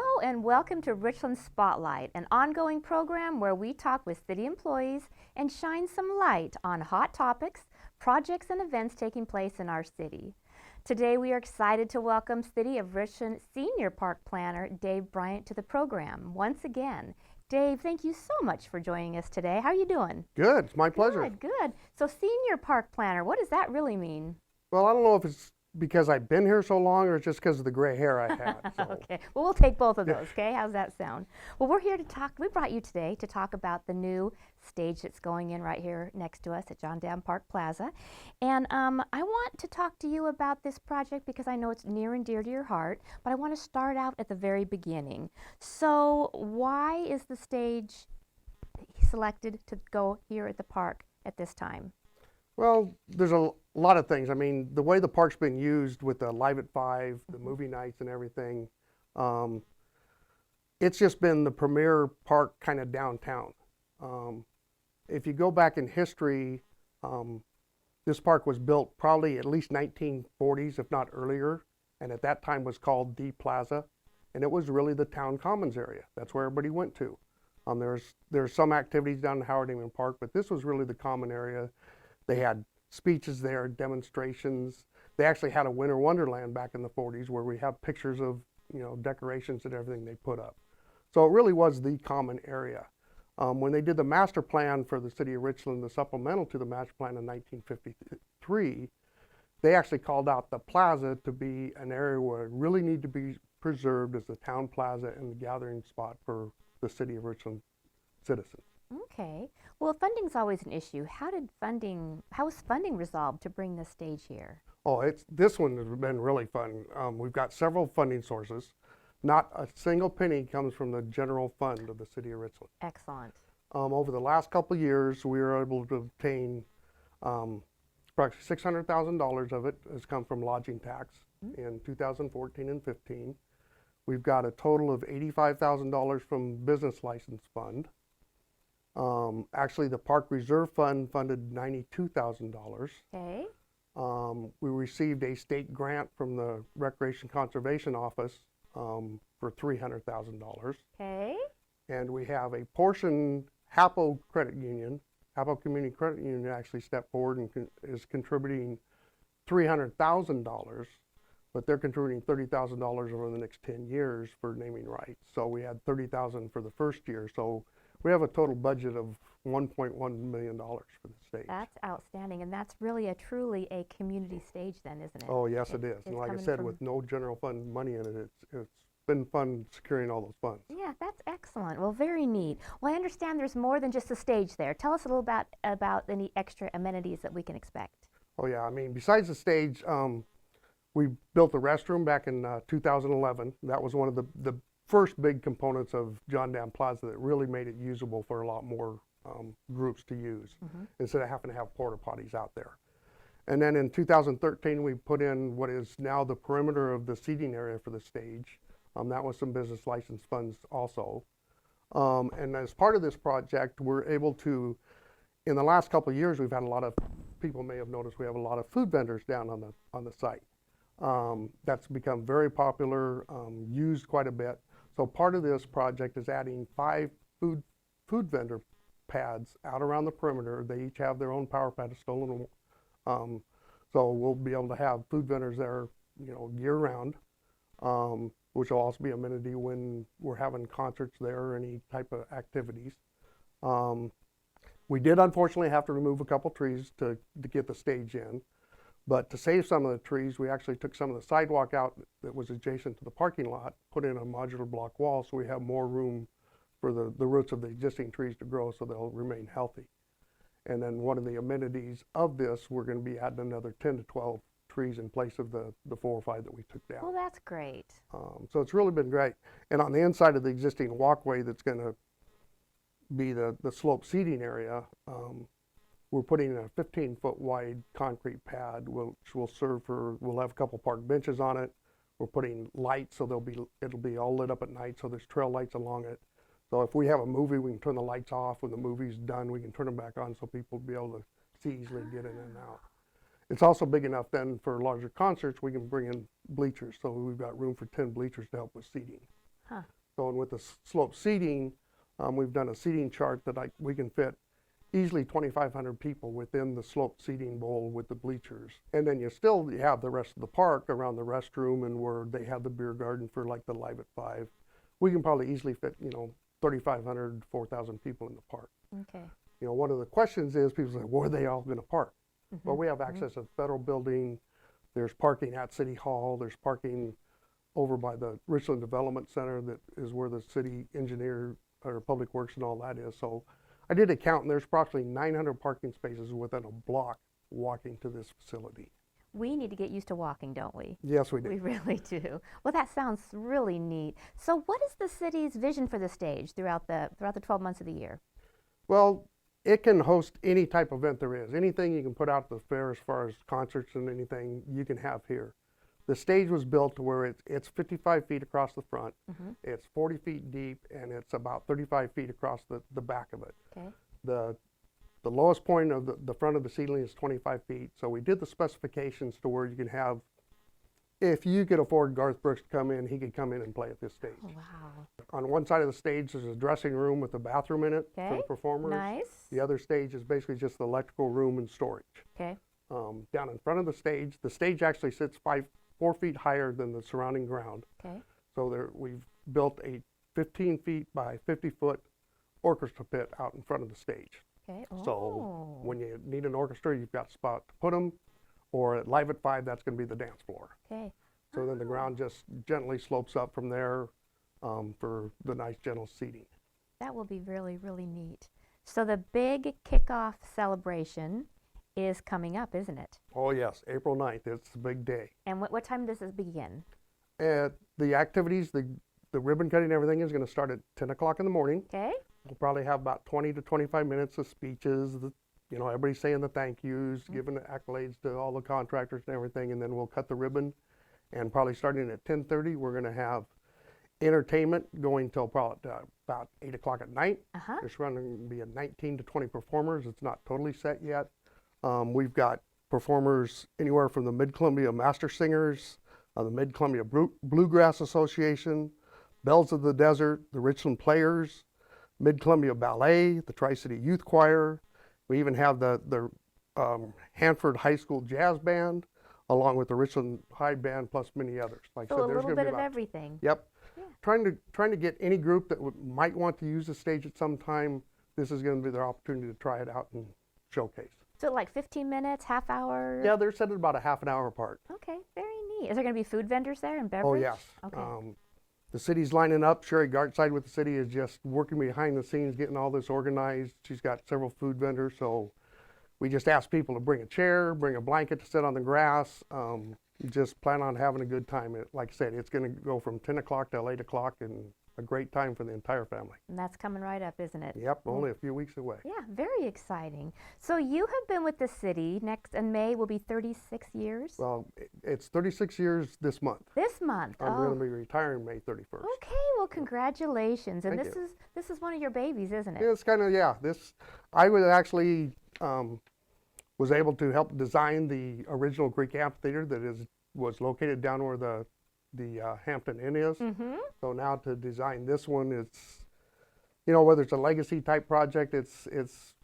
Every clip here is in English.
Hello and welcome to Richland Spotlight, an ongoing program where we talk with city employees and shine some light on hot topics, projects, and events taking place in our city. Today we are excited to welcome City of Richland Senior Park Planner Dave Bryant to the program once again. Dave, thank you so much for joining us today. How are you doing? Good, it's my pleasure. Good, good. So Senior Park Planner, what does that really mean? Well, I don't know if it's because I've been here so long or it's just because of the gray hair I had. So. Okay, well, we'll take both of those, okay? How's that sound? Well, we're here to talk, we brought you today to talk about the new stage that's going in right here next to us at John Dam Park Plaza. And I want to talk to you about this project because I know it's near and dear to your heart, but I want to start out at the very beginning. So why is the stage selected to go here at the park at this time? Well, there's a lot of things. I mean, the way the park's been used with the Live at 5, the movie nights and everything, it's just been the premier park kind of downtown. If you go back in history, this park was built probably at least 1940s, if not earlier, and at that time was called D Plaza, and it was really the town commons area. That's where everybody went to. There's some activities down in Howard Amen Park, but this was really the common area. They had speeches there, demonstrations. They actually had a winter wonderland back in the 40s where we have pictures of, decorations and everything they put up. So it really was the common area. When they did the master plan for the city of Richland, the supplemental to the master plan in 1953, they actually called out the plaza to be an area where it really needed to be preserved as the town plaza and the gathering spot for the city of Richland citizens. Okay. Well, funding's always an issue. How was funding resolved to bring the stage here? Oh, this one has been really fun. We've got several funding sources. Not a single penny comes from the general fund of the city of Richland. Excellent. Over the last couple of years, we were able to obtain approximately $600,000 of it has come from lodging tax in 2014 and 15. We've got a total of $85,000 from business license fund. Actually, the Park Reserve Fund funded $92,000. Okay. We received a state grant from the Recreation Conservation Office for $300,000. Okay. And we have a portion, Hapo Credit Union, Hapo Community Credit Union actually stepped forward and is contributing $300,000, but they're contributing $30,000 over the next 10 years for naming rights. So we had $30,000 for the first year. So we have a total budget of $1.1 million for the stage. That's outstanding, and that's really truly a community stage then, isn't it? Oh, yes, it is. And like I said, with no general fund money in it, it's been fun securing all those funds. Yeah, that's excellent. Well, very neat. Well, I understand there's more than just a stage there. Tell us a little about any extra amenities that we can expect. Oh, yeah. I mean, besides the stage, we built a restroom back in 2011. That was one of the first big components of John Dam Plaza that really made it usable for a lot more groups to use instead of having to have porta potties out there. And then in 2013, we put in what is now the perimeter of the seating area for the stage. That was some business license funds also. And as part of this project, we're able to, in the last couple of years, we've had a lot of, people may have noticed we have a lot of food vendors down on the site. That's become very popular, used quite a bit. So part of this project is adding 5 food vendor pads out around the perimeter. They each have their own power pedestal, and so we'll be able to have food vendors there, year round, which will also be an amenity when we're having concerts there or any type of activities. We did unfortunately have to remove a couple trees to get the stage in. But to save some of the trees, we actually took some of the sidewalk out that was adjacent to the parking lot, put in a modular block wall so we have more room for the roots of the existing trees to grow so they'll remain healthy. And then one of the amenities of this, we're going to be adding another 10 to 12 trees in place of the 4 or 5 that we took down. Well, that's great. So it's really been great. And on the inside of the existing walkway that's going to be the slope seating area, we're putting in a 15-foot wide concrete pad, which will serve for, we'll have a couple park benches on it. We're putting lights, so it'll be all lit up at night, so there's trail lights along it. So if we have a movie, we can turn the lights off. When the movie's done, we can turn them back on so people will be able to see easily get in and out. It's also big enough then for larger concerts, we can bring in bleachers. So we've got room for 10 bleachers to help with seating. Huh. So, and with the slope seating, we've done a seating chart that we can fit easily 2,500 people within the slope seating bowl with the bleachers. And then you have the rest of the park around the restroom and where they have the beer garden for like the Live at 5. We can probably easily fit, 3,500, 4,000 people in the park. Okay. One of the questions is, people say, where are they all going to park? Mm-hmm. Well, we have access to the federal building. There's parking at City Hall. There's parking over by the Richland Development Center that is where the city engineer or public works and all that is. So I did a count, and there's approximately 900 parking spaces within a block walking to this facility. We need to get used to walking, don't we? Yes, we do. We really do. Well, that sounds really neat. So what is the city's vision for the stage throughout the 12 months of the year? Well, it can host any type of event there is. Anything you can put out at the fair as far as concerts and anything you can have here. The stage was built to where it's 55 feet across the front, it's 40 feet deep, and it's about 35 feet across the back of it. Okay. The lowest point of the front of the ceiling is 25 feet. So we did the specifications to where you can have, if you could afford Garth Brooks to come in, he could come in and play at this stage. Oh, wow. On one side of the stage, there's a dressing room with a bathroom in it for the performers. Nice. The other stage is basically just the electrical room and storage. Okay. Down in front of the stage actually sits 4 feet higher than the surrounding ground. Okay. So we've built a 15 feet by 50 foot orchestra pit out in front of the stage. Okay. Oh. So when you need an orchestra, you've got a spot to put them, or at Live at 5, that's going to be the dance floor. Okay. So then the ground just gently slopes up from there for the nice gentle seating. That will be really, really neat. So the big kickoff celebration is coming up, isn't it? Oh yes, April 9th, it's the big day. And what time does this begin? The activities, the ribbon cutting and everything is going to start at 10 o'clock in the morning. Okay. We'll probably have about 20 to 25 minutes of speeches, everybody saying the thank yous, giving the accolades to all the contractors and everything, and then we'll cut the ribbon. And probably starting at 10:30, we're going to have entertainment going till probably about 8 o'clock at night. There's going to be 19 to 20 performers. It's not totally set yet. We've got performers anywhere from the Mid-Columbia Master Singers, the Mid-Columbia Bluegrass Association, Bells of the Desert, the Richland Players, Mid-Columbia Ballet, the Tri-City Youth Choir. We even have the Hanford High School Jazz Band, along with the Richland High Band, plus many others. Like So I said, a there's little going to bit be of everything. Yep. Yeah. Trying to get any group that might want to use the stage at some time. This is going to be their opportunity to try it out and showcase. So like 15 minutes, half hour? Yeah, they're set at about a half an hour apart. Okay, very neat. Is there going to be food vendors there and beverage? Oh yes. Okay. The city's lining up. Sherry Gartside with the city is just working behind the scenes, getting all this organized. She's got several food vendors, so we just ask people to bring a chair, bring a blanket to sit on the grass. Just plan on having a good time. Like I said, it's going to go from 10 o'clock till 8 o'clock, and a great time for the entire family. And that's coming right up, isn't it? Yep, only a few weeks away. Yeah, very exciting. So you have been with the city. Next in May will be 36 years? Well, it's 36 years this month. This month. I'm going to be retiring May 31st. Okay, well congratulations. And Thank you. this is one of your babies, isn't it? Yeah, it's kind of, I was actually was able to help design the original Greek amphitheater that was located down where the Hampton Inn is. So now to design this one, it's, whether it's a legacy type project, it's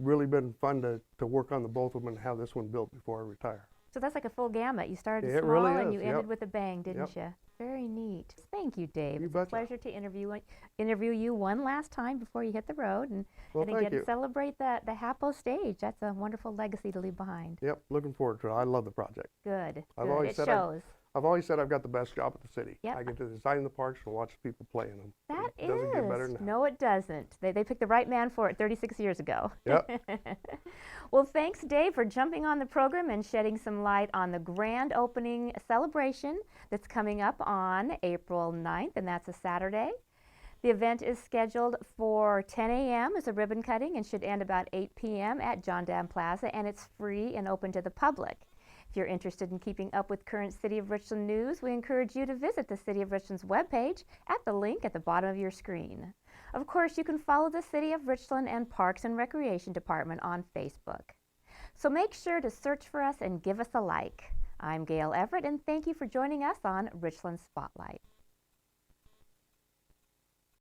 really been fun to work on the both of them and have this one built before I retire. So that's like a full gamut. You started It small really and is, you ended with a bang, didn't you? Very neat. Thank you, Dave. You It's a betcha. pleasure to interview you one last time before you hit the road and Well, again thank you. celebrate the Hapo stage. That's a wonderful legacy to leave behind. Yep, looking forward to it. I love the project. Good. I've Good. always It said shows. I've always said I've got the best job at the city. Yep. I get to design the parks and watch people play in them. That It doesn't get better than that. No, it doesn't. They picked the right man for it 36 years ago. Yep. Well, thanks, Dave, for jumping on the program and shedding some light on the grand opening celebration that's coming up on April 9th, and that's a Saturday. The event is scheduled for 10 a.m. as a ribbon cutting and should end about 8 p.m. at John Dam Plaza, and it's free and open to the public. If you're interested in keeping up with current City of Richland news, we encourage you to visit the City of Richland's webpage at the link at the bottom of your screen. Of course, you can follow the City of Richland and Parks and Recreation Department on Facebook. So make sure to search for us and give us a like. I'm Gail Everett, and thank you for joining us on Richland Spotlight.